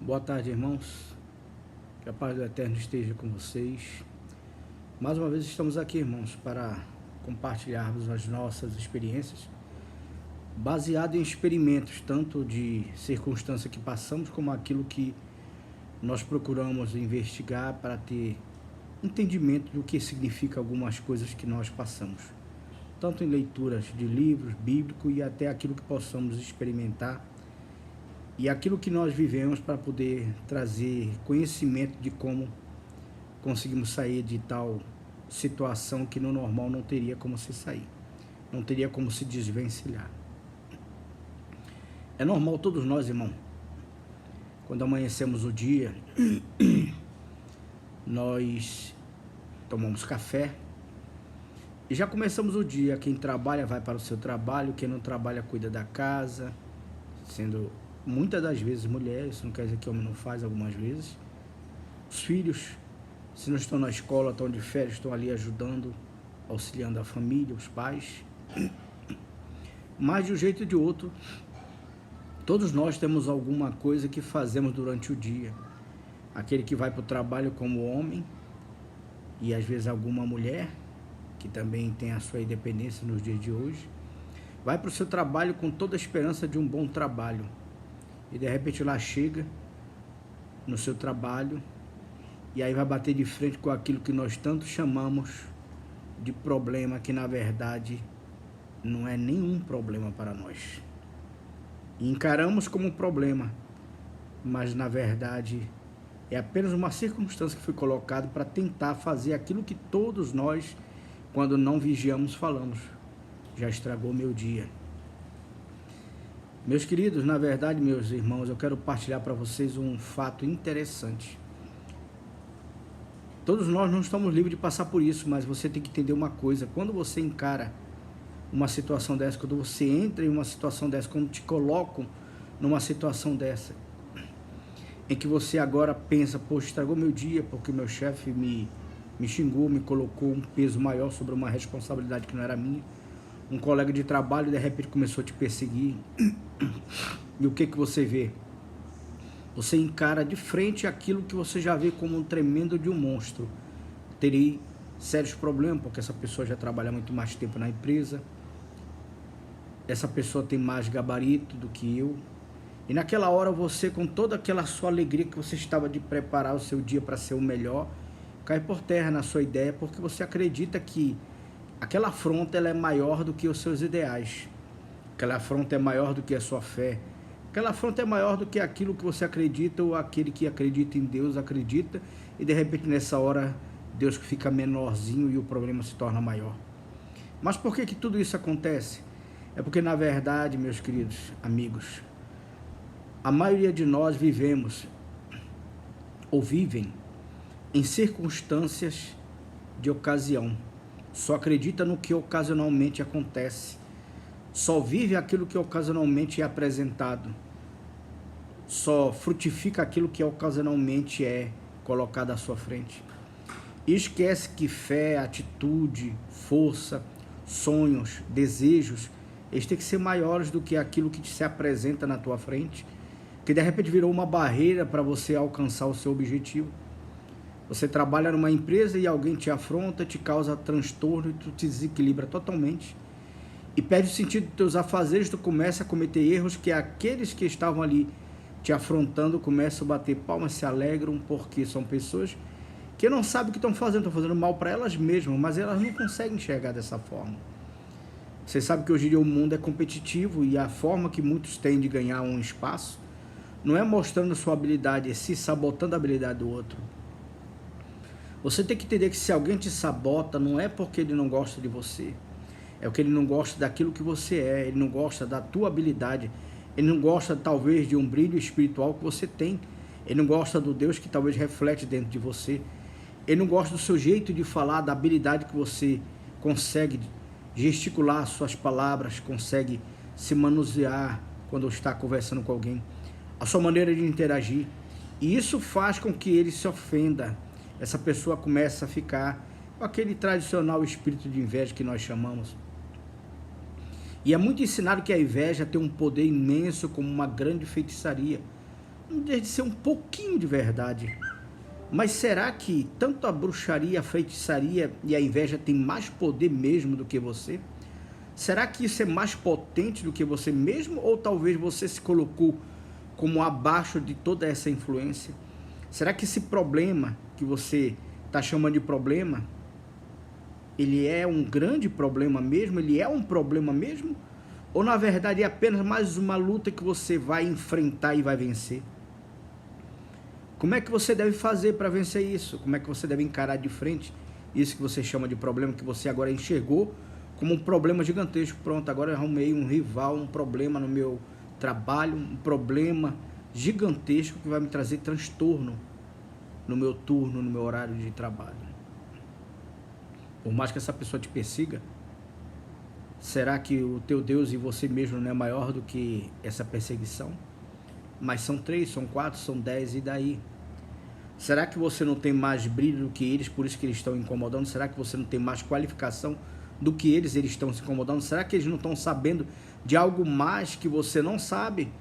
Boa tarde, irmãos. Que a paz do Eterno esteja com vocês. Mais uma vez estamos aqui, irmãos, para compartilharmos as nossas experiências, baseado em experimentos, tanto de circunstância que passamos, como aquilo que nós procuramos investigar para ter entendimento do que significa algumas coisas que nós passamos, tanto em leituras de livros bíblicos e até aquilo que possamos experimentar e aquilo que nós vivemos, para poder trazer conhecimento de como conseguimos sair de tal situação que no normal não teria como se sair, não teria como se desvencilhar. É normal todos nós, irmão, quando amanhecemos o dia, nós tomamos café e já começamos o dia. Quem trabalha vai para o seu trabalho, quem não trabalha cuida da casa, sendo muitas das vezes mulher, isso não quer dizer que homem não faz, algumas vezes. Os filhos, se não estão na escola, estão de férias, estão ali ajudando, auxiliando a família, os pais. Mas de um jeito ou de outro, todos nós temos alguma coisa que fazemos durante o dia. Aquele que vai para o trabalho como homem, e às vezes alguma mulher, que também tem a sua independência nos dias de hoje, vai para o seu trabalho com toda a esperança de um bom trabalho. E de repente lá chega no seu trabalho e aí vai bater de frente com aquilo que nós tanto chamamos de problema, que na verdade não é nenhum problema para nós. E encaramos como um problema, mas na verdade é apenas uma circunstância que foi colocada para tentar fazer aquilo que todos nós, quando não vigiamos, falamos: já estragou meu dia. Meus queridos, na verdade, meus irmãos, eu quero partilhar para vocês um fato interessante. Todos nós não estamos livres de passar por isso, mas você tem que entender uma coisa: quando você encara uma situação dessa, quando você entra em uma situação dessa, quando te colocam numa situação dessa, em que você agora pensa: poxa, estragou meu dia porque meu chefe me xingou, me colocou um peso maior sobre uma responsabilidade que não era minha. Um colega de trabalho de repente começou a te perseguir. E o que você vê? Você encara de frente aquilo que você já vê como um tremendo de um monstro. Terei sérios problemas, porque essa pessoa já trabalha muito mais tempo na empresa. Essa pessoa tem mais gabarito do que eu. E naquela hora você, com toda aquela sua alegria que você estava de preparar o seu dia para ser o melhor, cai por terra na sua ideia, porque você acredita que aquela afronta ela é maior do que os seus ideais. Aquela afronta é maior do que a sua fé. Aquela afronta é maior do que aquilo que você acredita, ou aquele que acredita em Deus acredita, e de repente nessa hora Deus fica menorzinho e o problema se torna maior. Mas por que tudo isso acontece? É porque na verdade, meus queridos amigos, a maioria de nós vivemos ou vivem em circunstâncias de ocasião. Só acredita no que ocasionalmente acontece. Só vive aquilo que ocasionalmente é apresentado. Só frutifica aquilo que ocasionalmente é colocado à sua frente. E esquece que fé, atitude, força, sonhos, desejos, eles têm que ser maiores do que aquilo que se apresenta na tua frente, que de repente virou uma barreira para você alcançar o seu objetivo. Você trabalha numa empresa e alguém te afronta, te causa transtorno e tu te desequilibra totalmente. E perde o sentido dos teus afazeres, tu começa a cometer erros que aqueles que estavam ali te afrontando começam a bater palmas, se alegram, porque são pessoas que não sabem o que estão fazendo mal para elas mesmas, mas elas não conseguem enxergar dessa forma. Você sabe que hoje em dia o mundo é competitivo e a forma que muitos têm de ganhar um espaço não é mostrando sua habilidade, é se sabotando a habilidade do outro. Você tem que entender que se alguém te sabota, não é porque ele não gosta de você. É porque ele não gosta daquilo que você é, ele não gosta da tua habilidade, ele não gosta talvez de um brilho espiritual que você tem, ele não gosta do Deus que talvez reflete dentro de você, ele não gosta do seu jeito de falar, da habilidade que você consegue gesticular suas palavras, consegue se manusear quando está conversando com alguém, a sua maneira de interagir. E isso faz com que ele se ofenda. Essa pessoa começa a ficar com aquele tradicional espírito de inveja que nós chamamos. E é muito ensinado que a inveja tem um poder imenso como uma grande feitiçaria. não deixa de ser um pouquinho de verdade. Mas será que tanto a bruxaria, a feitiçaria e a inveja tem mais poder mesmo do que você? Será que isso é mais potente do que você mesmo? Ou talvez você se colocou como abaixo de toda essa influência? Será que esse problema que você está chamando de problema, ele é um grande problema mesmo? Ele é um problema mesmo? Ou na verdade é apenas mais uma luta que você vai enfrentar e vai vencer? Como é que você deve fazer para vencer isso? Como é que você deve encarar de frente isso que você chama de problema, que você agora enxergou como um problema gigantesco? Pronto, agora eu arrumei um rival, um problema no meu trabalho, um problema gigantesco que vai me trazer transtorno no meu turno, no meu horário de trabalho. Por mais que essa pessoa te persiga, será que o teu Deus e você mesmo não é maior do que essa perseguição? Mas são 3, são 4, são 10, e daí? Será que você não tem mais brilho do que eles, por isso que eles estão incomodando? Será que você não tem mais qualificação do que eles estão se incomodando? Será que eles não estão sabendo de algo mais que você não sabe?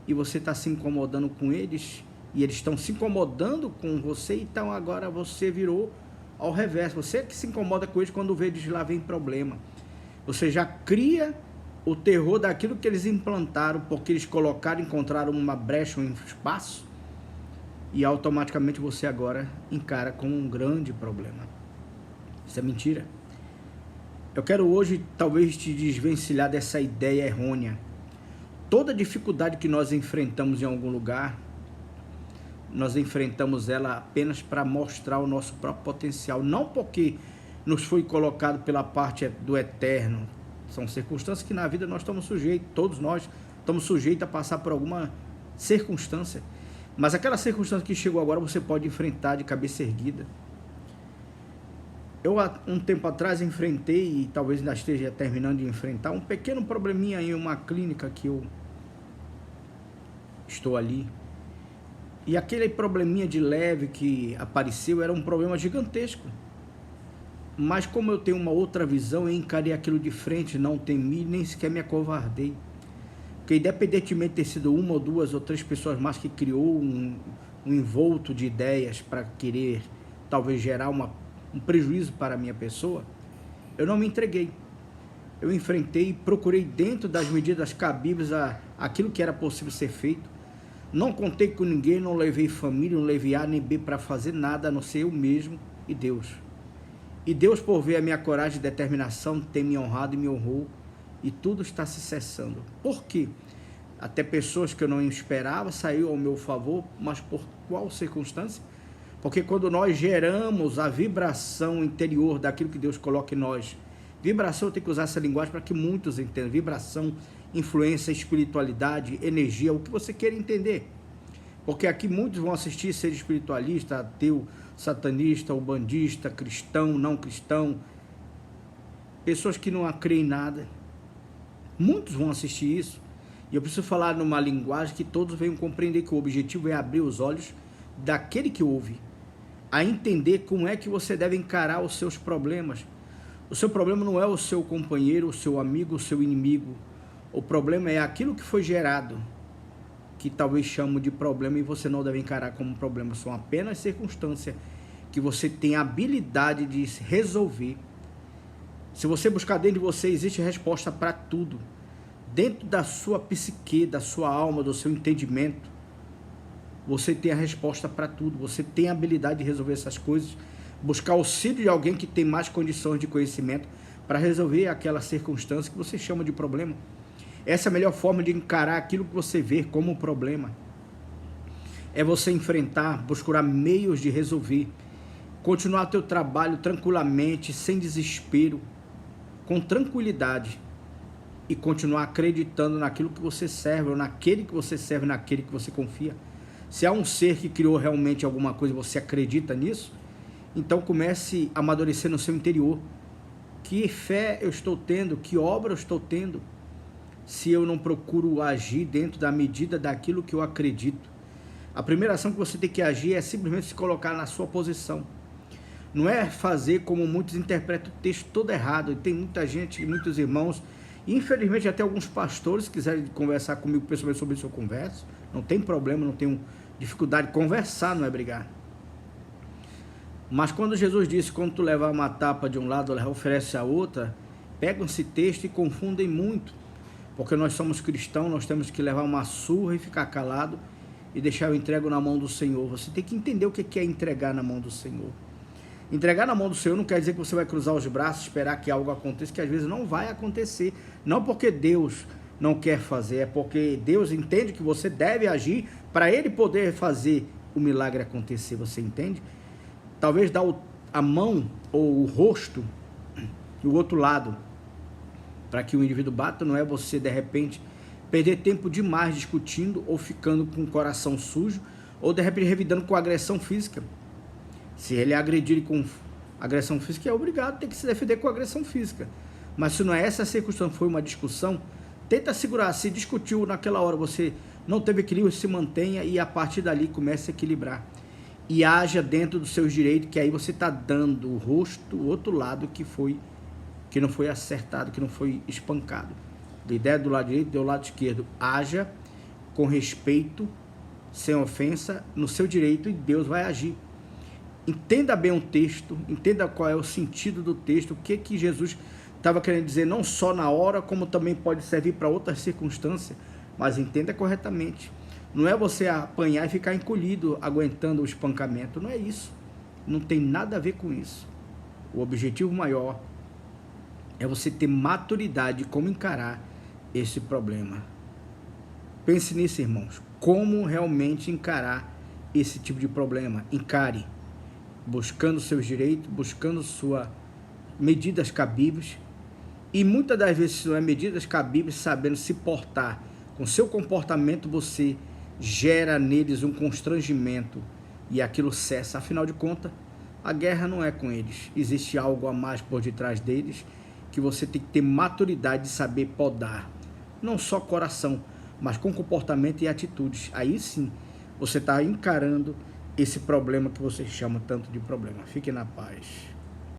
E você está se incomodando com eles, e eles estão se incomodando com você, então agora você virou ao revés. Você é que se incomoda com eles quando vê eles lá vem problema. Você já cria o terror daquilo que eles implantaram, porque eles encontraram uma brecha, um espaço, e automaticamente você agora encara como um grande problema. Isso é mentira. Eu quero hoje talvez te desvencilhar dessa ideia errônea. Toda dificuldade que nós enfrentamos em algum lugar, nós enfrentamos ela apenas para mostrar o nosso próprio potencial, não porque nos foi colocado pela parte do eterno. São circunstâncias que na vida nós estamos sujeitos, todos nós estamos sujeitos a passar por alguma circunstância. Mas aquela circunstância que chegou agora, você pode enfrentar de cabeça erguida. Eu, há um tempo atrás, enfrentei, e talvez ainda esteja terminando de enfrentar, um pequeno probleminha em uma clínica que eu estou ali. E aquele probleminha de leve que apareceu era um problema gigantesco. Mas como eu tenho uma outra visão, eu encarei aquilo de frente, não temi, nem sequer me acovardei. Porque independentemente de ter sido uma ou duas ou três pessoas mais que criou um envolto de ideias para querer talvez gerar um prejuízo para a minha pessoa, eu não me entreguei. Eu enfrentei, procurei dentro das medidas cabíveis aquilo que era possível ser feito. Não contei com ninguém, não levei família, não levei A nem B para fazer nada, a não ser eu mesmo e Deus. E Deus, por ver a minha coragem e determinação, tem me honrado e me honrou, e tudo está se cessando. Por quê? Até pessoas que eu não esperava saiu ao meu favor, mas por qual circunstância? Porque quando nós geramos a vibração interior daquilo que Deus coloca em nós, vibração, eu tenho que usar essa linguagem para que muitos entendam, vibração, influência, espiritualidade, energia, o que você queira entender. Porque aqui muitos vão assistir, ser espiritualista, ateu, satanista, ubandista, cristão, não cristão, pessoas que não creem em nada. Muitos vão assistir isso. E eu preciso falar numa linguagem que todos venham compreender, que o objetivo é abrir os olhos daquele que ouve, a entender como é que você deve encarar os seus problemas. O seu problema não é o seu companheiro, o seu amigo, o seu inimigo. O problema é aquilo que foi gerado, que talvez chamam de problema, e você não deve encarar como um problema. São apenas circunstâncias que você tem a habilidade de resolver. Se você buscar dentro de você, existe resposta para tudo. Dentro da sua psique, da sua alma, do seu entendimento, você tem a resposta para tudo. Você tem a habilidade de resolver essas coisas, buscar auxílio de alguém que tem mais condições de conhecimento para resolver aquela circunstância que você chama de problema. Essa é a melhor forma de encarar aquilo que você vê como um problema. É você enfrentar, buscar meios de resolver, continuar teu trabalho tranquilamente, sem desespero, com tranquilidade, e continuar acreditando naquilo que você serve, ou naquele que você serve, naquele que você confia. Se há um ser que criou realmente alguma coisa e você acredita nisso, então comece a amadurecer no seu interior. Que fé eu estou tendo? Que obra eu estou tendo? Se eu não procuro agir dentro da medida daquilo que eu acredito. A primeira ação que você tem que agir é simplesmente se colocar na sua posição. Não é fazer como muitos interpretam o texto todo errado. E tem muita gente, muitos irmãos Infelizmente, até alguns pastores quiserem conversar comigo pessoalmente sobre isso, eu converso. Não tem problema, não tenho dificuldade. Conversar não é brigar. Mas quando Jesus disse, quando tu levar uma tapa de um lado, ela oferece a outra, pegam esse texto e confundem muito. Porque nós somos cristãos, nós temos que levar uma surra e ficar calado e deixar o entrego na mão do Senhor. Você tem que entender o que é entregar na mão do Senhor. Entregar na mão do Senhor não quer dizer que você vai cruzar os braços, esperar que algo aconteça, que às vezes não vai acontecer. Não porque Deus não quer fazer, é porque Deus entende que você deve agir para Ele poder fazer o milagre acontecer, você entende? Talvez dar a mão ou o rosto do outro lado para que o indivíduo bata, não é você de repente perder tempo demais discutindo ou ficando com o coração sujo ou de repente revidando com agressão física. Se ele agredir com agressão física, é obrigado, tem que se defender com agressão física. Mas se não é essa circunstância, foi uma discussão, tenta segurar. Se discutiu naquela hora, você não teve equilíbrio, se mantenha e a partir dali comece a equilibrar. E haja dentro dos seus direitos, que aí você está dando o rosto, o outro lado que não foi acertado, que não foi espancado. A ideia do lado direito, do lado esquerdo, haja com respeito, sem ofensa, no seu direito e Deus vai agir. Entenda bem o texto, entenda qual é o sentido do texto, o que Jesus estava querendo dizer, não só na hora, como também pode servir para outras circunstâncias, mas entenda corretamente. Não é você apanhar e ficar encolhido, aguentando o espancamento, não é isso. Não tem nada a ver com isso. O objetivo maior é você ter maturidade de como encarar esse problema. Pense nisso, irmãos. Como realmente encarar esse tipo de problema? Encare. Buscando seus direitos, buscando suas medidas cabíveis. E muitas das vezes, se não é medidas cabíveis, sabendo se portar. Com seu comportamento, você gera neles um constrangimento. E aquilo cessa. Afinal de contas, a guerra não é com eles. Existe algo a mais por detrás deles, que você tem que ter maturidade de saber podar. Não só coração, mas com comportamento e atitudes. Aí sim, você está encarando esse problema que você chama tanto de problema. Fique na paz.